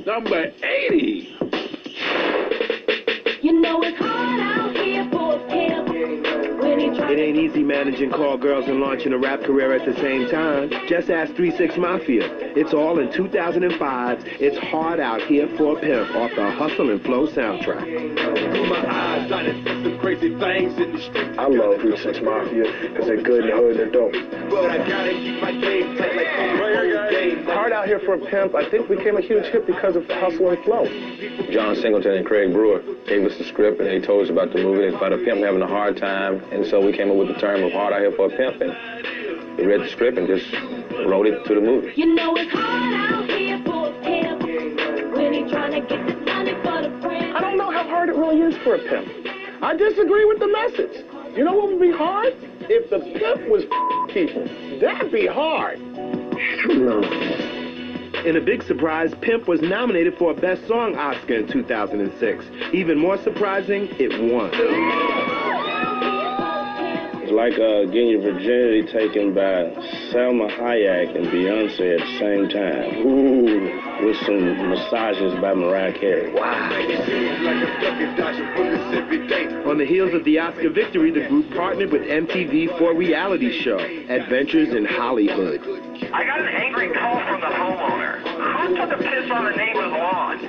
Number 80. You know it's hard out here for a pimp. It ain't easy managing call girls and launching a rap career at the same time. Just ask 3-6 Mafia. It's all in 2005's It's Hard Out Here for a Pimp off the Hustle and Flow soundtrack. I love 3-6 Mafia because they're good in the hood, they're dope. Hard Out Here for a Pimp, I think became a huge hit because of Hustle and Flow. John Singleton and Craig Brewer gave us the script and they told us about the movie. It's about a pimp having a hard time, and so we came up with the term of hard out here for a pimp, and we read the script and just wrote it to the movie. You know it's hard out here for a pimp when he's trying to get this money for the friend. I don't know how hard it really is for a pimp. I disagree with the message. You know what would be hard? If the pimp was people. That'd be hard. No. In a big surprise, Pimp was nominated for a Best Song Oscar in 2006. Even more surprising, it won. It's like getting your virginity taken by Salma Hayek and Beyonce at the same time. Ooh, with some massages by Mariah Carey. Wow. On the heels of the Oscar victory, the group partnered with MTV for a reality show, Adventures in Hollywood. I got an angry call from the homeowner. Who took a piss on the neighbor's lawn?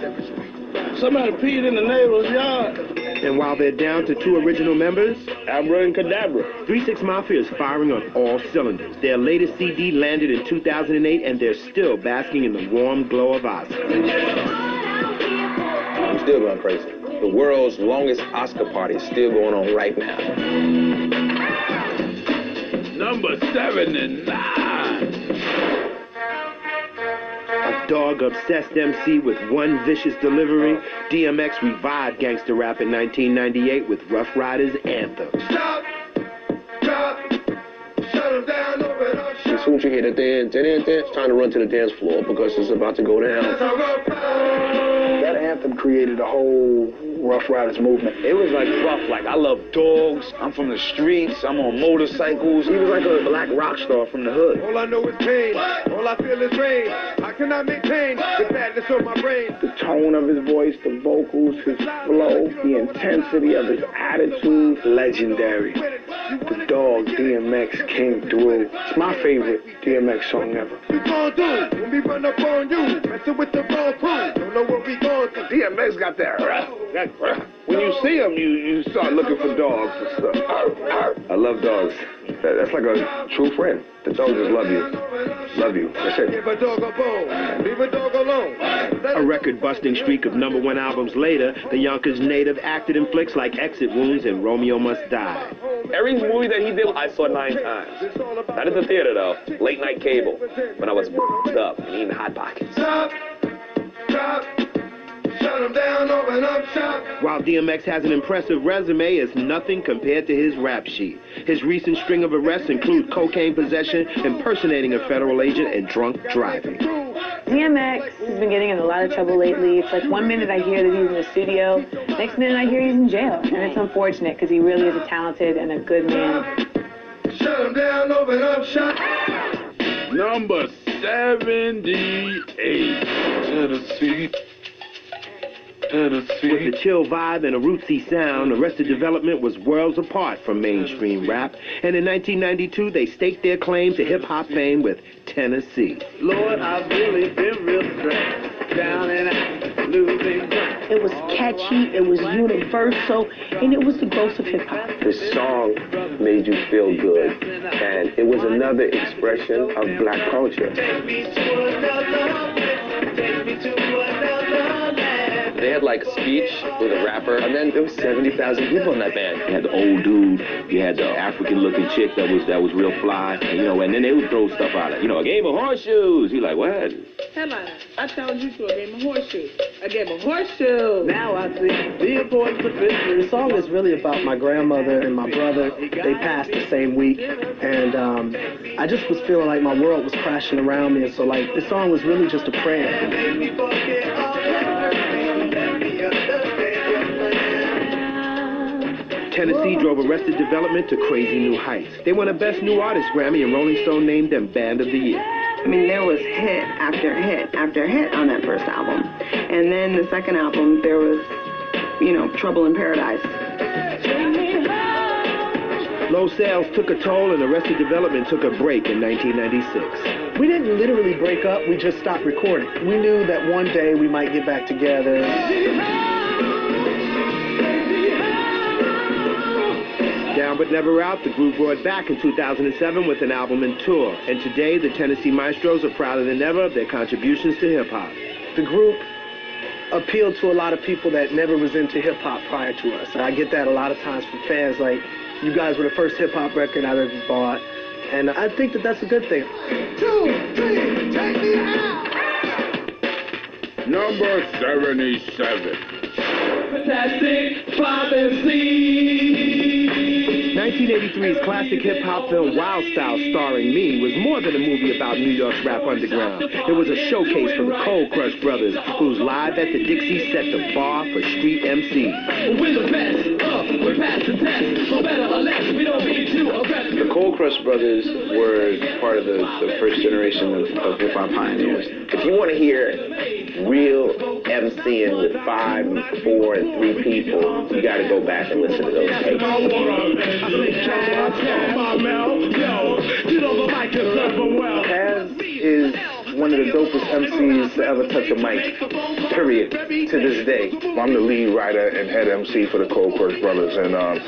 Somebody peed in the neighbor's yard. And while they're down to 2 original members, Abra and Cadabra. 3-6 Mafia is firing on all cylinders. Their latest CD landed in 2008, and they're still basking in the warm glow of Oscar. I'm still going crazy. The world's longest Oscar party is still going on right now. Number 79. A dog-obsessed MC with one vicious delivery, DMX revived gangster rap in 1998 with Rough Riders' Anthem. Stop, drop, shut them down, open up, As soon as you hear the dance, it's time to run to the dance floor because it's about to go down. That anthem created a whole Rough Riders movement. It was like rough, like I love dogs, I'm from the streets, I'm on motorcycles. He was like a black rock star from the hood. All I know is pain, all I feel is rain. I cannot maintain the badness of my brain. The tone of his voice, the vocals, his flow, the intensity of his attitude, legendary. The dog, DMX, came through. It's my favorite DMX song ever. We gon' do when we run up on you, messing with the wrong crew. Don't know what we gon' do. DMX got that. When you see him, you start looking for dogs and stuff. I love dogs. That's like a true friend. The dogs just love you. Love you. That's it. Leave a dog alone. Leave a dog alone. A record-busting streak of #1 albums later, the Yonkers native acted in flicks like Exit Wounds and Romeo Must Die. Every movie that he did, I saw 9 times. Not at the theater, though. Late night cable, when I was up and eating Hot Pockets. Stop. Stop. Shut him down, open up shop. While DMX has an impressive resume, it's nothing compared to his rap sheet. His recent string of arrests include cocaine possession, impersonating a federal agent, and drunk driving. DMX has been getting in a lot of trouble lately. It's like one minute I hear that he's in the studio, next minute I hear he's in jail. And it's unfortunate because he really is a talented and a good man. Shut him down, open up shop. Number 78. Tennessee. With a chill vibe and a rootsy sound, Arrested Development was worlds apart from mainstream rap. And in 1992, they staked their claim to hip-hop fame with Tennessee. Lord, I've really been real stressed, down and out, losing ground. It was catchy, it was universal, and it was the ghost of hip-hop. This song made you feel good, and it was another expression of black culture. Take me to another land. Take me to another land. They had like a speech with a rapper, and then there was 70,000 people in that band. You had the old dude, you had the African-looking chick that was real fly, and, and then they would throw stuff out of, a game of horseshoes. You like, what? Headliner, I told you to a game of horseshoes. A game of horseshoes. Now I see the importance of history. The song is really about my grandmother and my brother. They passed the same week, and I just was feeling like my world was crashing around me, and so like this song was really just a prayer. Tennessee drove Arrested Development to crazy new heights. They won a Best New Artist Grammy, and Rolling Stone named them Band of the Year. I mean, there was hit after hit after hit on that first album. And then the second album, there was, you know, Trouble in Paradise. Low sales took a toll and Arrested Development took a break in 1996. We didn't literally break up, we just stopped recording. We knew that one day we might get back together. Down but never out, the group brought back in 2007 with an album and tour. And today, the Tennessee Maestros are prouder than ever of their contributions to hip-hop. The group appealed to a lot of people that never was into hip-hop prior to us. And I get that a lot of times from fans, like, you guys were the first hip-hop record I've ever bought. And I think that that's a good thing. 2, 3, take me out. Number 77. Fantastic 5 MC. 1983's classic hip-hop film Wild Style starring me was more than a movie about New York's rap underground. It was a showcase for the Cold Crush Brothers, whose Live at the Dixie set the bar for street MCs. We're the best, we pass the test, for better or less, we don't need to arrest. The Cold Crush Brothers were part of the first generation of hip-hop pioneers. If you want to hear real MCing with 5 and 4 and 3 people, you got to go back and listen to those tapes. Kaz is one of the dopest MCs to ever touch a mic, period, to this day. I'm the lead writer and head MC for the Cold Crush Brothers, and I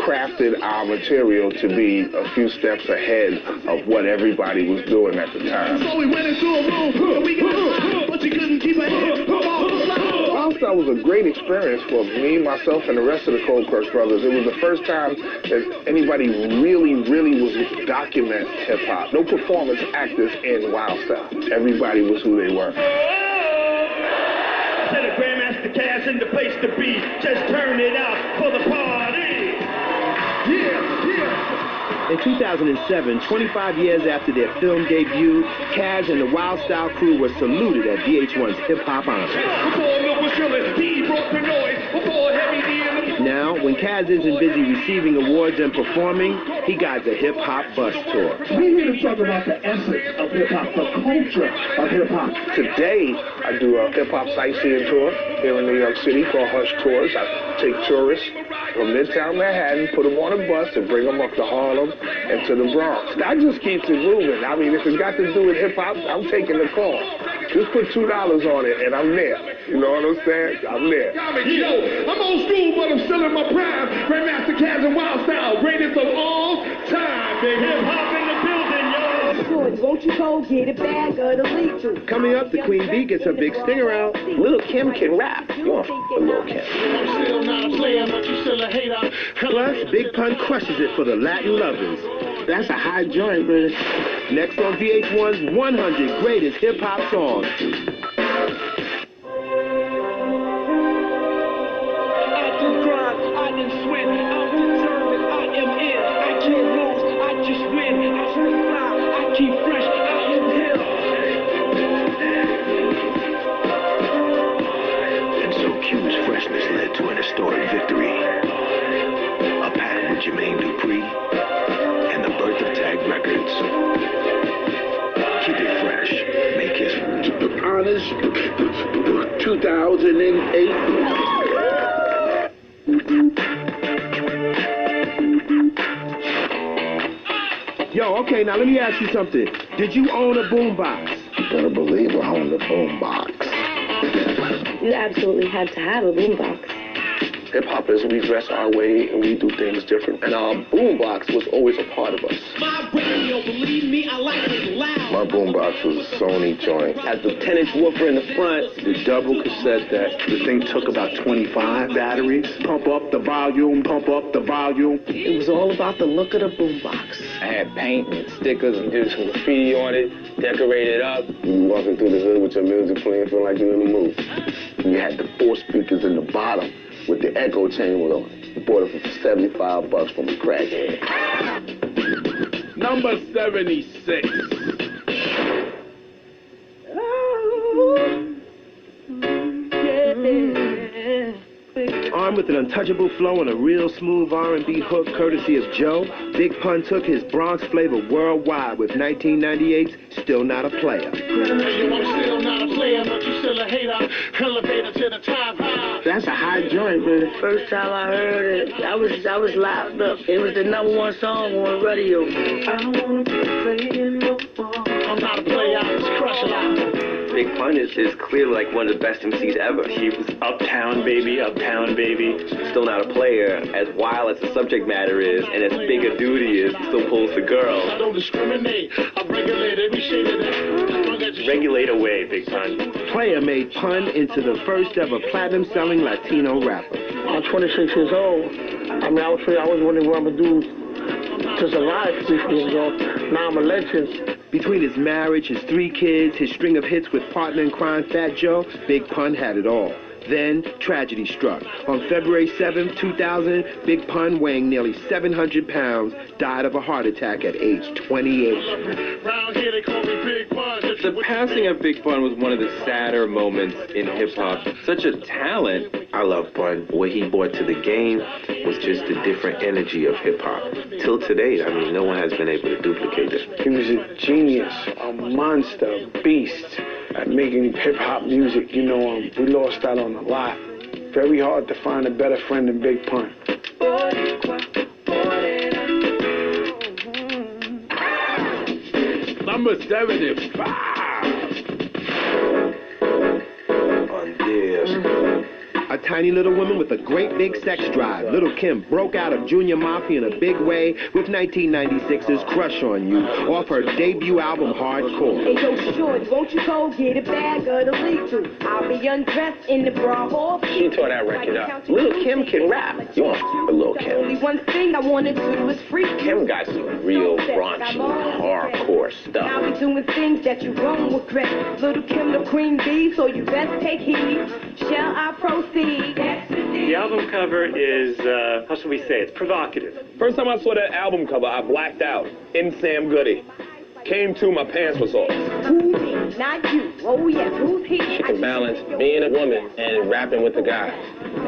crafted our material to be a few steps ahead of what everybody was doing at the time. So we went into a room, we got high, but you couldn't keep a head. Wild Style was a great experience for me, myself, and the rest of the Cold Crush Brothers. It was the first time that anybody really was document hip-hop. No performance actors in Wild Style. Everybody was who they were. Said a Grandmaster Kaz in the place to be. Just turn it out for the party. Yeah. In 2007, 25 years after their film debut, Kaz and the Wild Style crew were saluted at VH1's Hip Hop Honors. Now, when Kaz isn't busy receiving awards and performing, he guides a hip hop bus tour. We're here to talk about the essence of hip hop, the culture of hip hop. Today, I do a hip hop sightseeing tour here in New York City called Hush Tours. I take tourists from Midtown Manhattan, put them on a bus, and bring them up to Harlem and to the Bronx. That just keeps it moving. I mean, if it's got to do with hip hop, I'm taking the call. Just put $2 on it, and I'm there. You know what I'm saying? I'm there. Yo, I'm old school, but I'm still in my prime. Grandmaster Kaz and Wild Style, greatest of all time. Big hip hop in the building, yo. Won't you go get it back or the lethal? Coming up, the Queen Bee gets her big stinger out. Lil' Kim can rap. You want a Lil' Kim. I'm still not a player, but you still a hater. Plus, Big Pun crushes it for the Latin lovers. That's a high joint, brother. Next on VH1's 100 Greatest Hip Hop Songs. I do grind, I am sweat, I'm determined, I am in. I can't lose, I just win. I stay fly, I keep fresh, I am here. And so Q's freshness led to an historic victory. A pact with Jermaine Dupri and the birth of Tag Records. Keep it fresh, make history. Honors 2008. Yo, okay, now let me ask you something. Did you own a boombox? You better believe I owned a boombox. You absolutely had to have a boombox. Hip-hoppers, we dress our way and we do things different. And our boombox was always a part of us. My radio, believe me, I like it loud. My boombox was a Sony joint. Had the 10-inch woofer in the front. The double cassette deck. The thing took about 25 batteries. Pump up the volume, pump up the volume. It was all about the look of the boombox. I had paint and stickers and did some graffiti on it, decorated up. You walking through the hood with your music playing, feel like you're in the mood. You had the 4 speakers in the bottom with the echo chamber on it. You bought it for $75 from a crackhead. Number 76. Armed with an untouchable flow and a real smooth R&B hook courtesy of Joe, Big Pun took his Bronx flavor worldwide with 1998's Still Not a Player. I'm still not a player, but you still a hater. elevator, elevator to the top high. That's a hot joint, man. The first time I heard it, I was loud up. It was the #1 song on the radio. I don't wanna play anymore. I'm not a player, I was crushing out. Big Pun is clearly like one of the best MCs ever. He was uptown baby. Still not a player. As wild as the subject matter is, and as big a dude he is, he still pulls the girls. I don't discriminate, I regulate every shade of that. Regulate away, Big Pun. Player made Pun into the first ever platinum-selling Latino rapper. I'm 26 years old. I mean, I was wondering what I'm gonna do to survive 6 years old. Now I'm a legend. Between his marriage, his 3 kids, his string of hits with partner in crime Fat Joe, Big Pun had it all. Then, tragedy struck. On February 7, 2000, Big Pun, weighing nearly 700 pounds, died of a heart attack at age 28. The passing of Big Pun was one of the sadder moments in hip-hop. Such a talent. I love Pun. What he brought to the game was just a different energy of hip-hop. Till today, I mean, no one has been able to duplicate that. He was a genius, a monster, a beast at making hip-hop music. You know, we lost out on a lot. Very hard to find a better friend than Big Pun. Number 75. A tiny little woman with a great big sex drive, Little Kim broke out of Junior Mafia in a big way with 1996's Crush on You off her debut album Hardcore. Hey, yo, shorty, won't you go get a bag of the lethal? I'll be undressed in the bra hall. She tore that record up. Little Kim can rap. You want to Little Kim? Only one thing I want to do is free. Kim got some real raunchy, hardcore stuff. I'll be doing things that you won't regret. Little Kim, the queen bee, so you best take heed. Shall I proceed? The album cover is, how should we say, it's provocative. First time I saw that album cover, I blacked out. In Sam Goody. Came to, my pants was off. Who me? Not you. Oh yes, who's he? She can balance being a woman and rapping with a guy.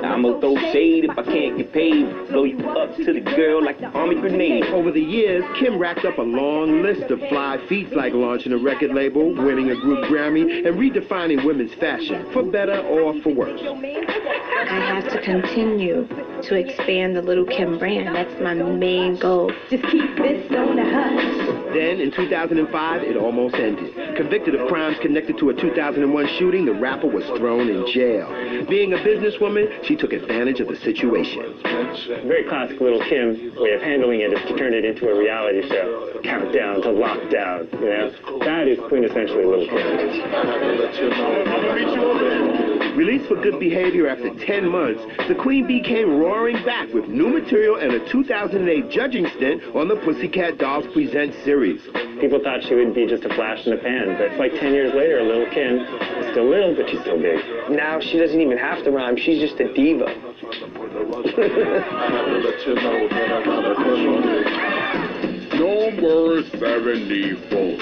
I'ma throw shade if I can't get paid. Blow you up to the girl like the army grenade. Over the years, Kim racked up a long list of fly feats like launching a record label, winning a group Grammy, and redefining women's fashion, for better or for worse. I have to continue to expand the Little Kim brand. That's my main goal. Just keep this on the hush. Then, in 2005, it almost ended. Convicted of crimes connected to a 2001 shooting, the rapper was thrown in jail. Being a businesswoman, she took advantage of the situation. Very classic Little Kim way of handling it is to turn it into a reality show. Countdown to lockdown, you know? That is quintessentially Little Kim. Released for good behavior after 10 months, the Queen Bee came roaring back with new material and a 2008 judging stint on the Pussycat Dolls Present series. People thought she would be just a flash in the pan, but it's like 10 years later, Little Kim is still little, but she's still big. Now she doesn't even have to rhyme, she's just a diva. Number 74.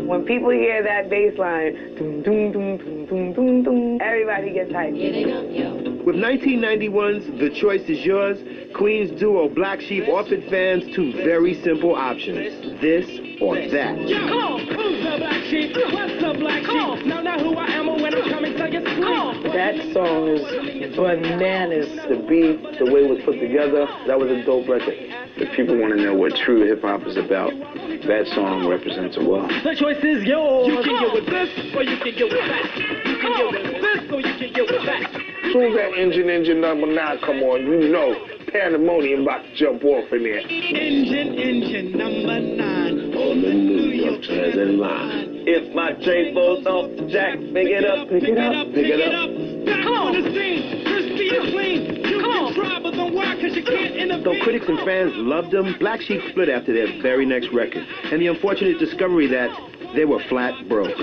When people hear that bass line, doom, doom, doom, doom, doom, doom, doom, everybody gets hyped. With 1991's The Choice Is Yours, Queen's duo Black Sheep offered fans 2 very simple options, this or that. Come on, who's the Black Sheep? What's the Black Sheep? Now who I am when I'm coming to your sleep. That song is bananas. The beat, the way it was put together, that was a dope record. If people want to know what true hip-hop is about, that song represents it well. The choice is yours. You can get with this, or you can get with that. You can get with this, or you can get with that. As soon as that engine number 9 come on, you know pandemonium about to jump off in there. Engine number 9. On the New York Transit line. If my train falls off the jack, pick it up, pick it up, pick it up. Back on the scene, crispy and clean. You can try, but don't worry, cause you can't intervene. Though critics and fans loved them, Black Sheep split after their very next record, and the unfortunate discovery that they were flat broke.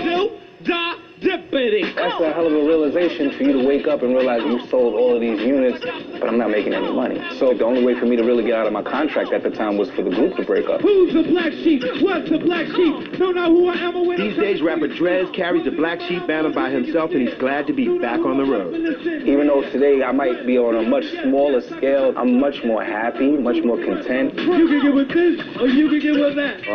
That's a hell of a realization for you to wake up and realize you sold all of these units, but I'm not making any money. So the only way for me to really get out of my contract at the time was for the group to break up. Who's the Black Sheep? What's the Black Sheep? Don't know who I am or when. These days, rapper Drez carries the Black Sheep banner by himself, and he's glad to be back on the road. Even though today I might be on a much smaller scale, I'm much more happy, much more content. You can get with this, or you can get with that.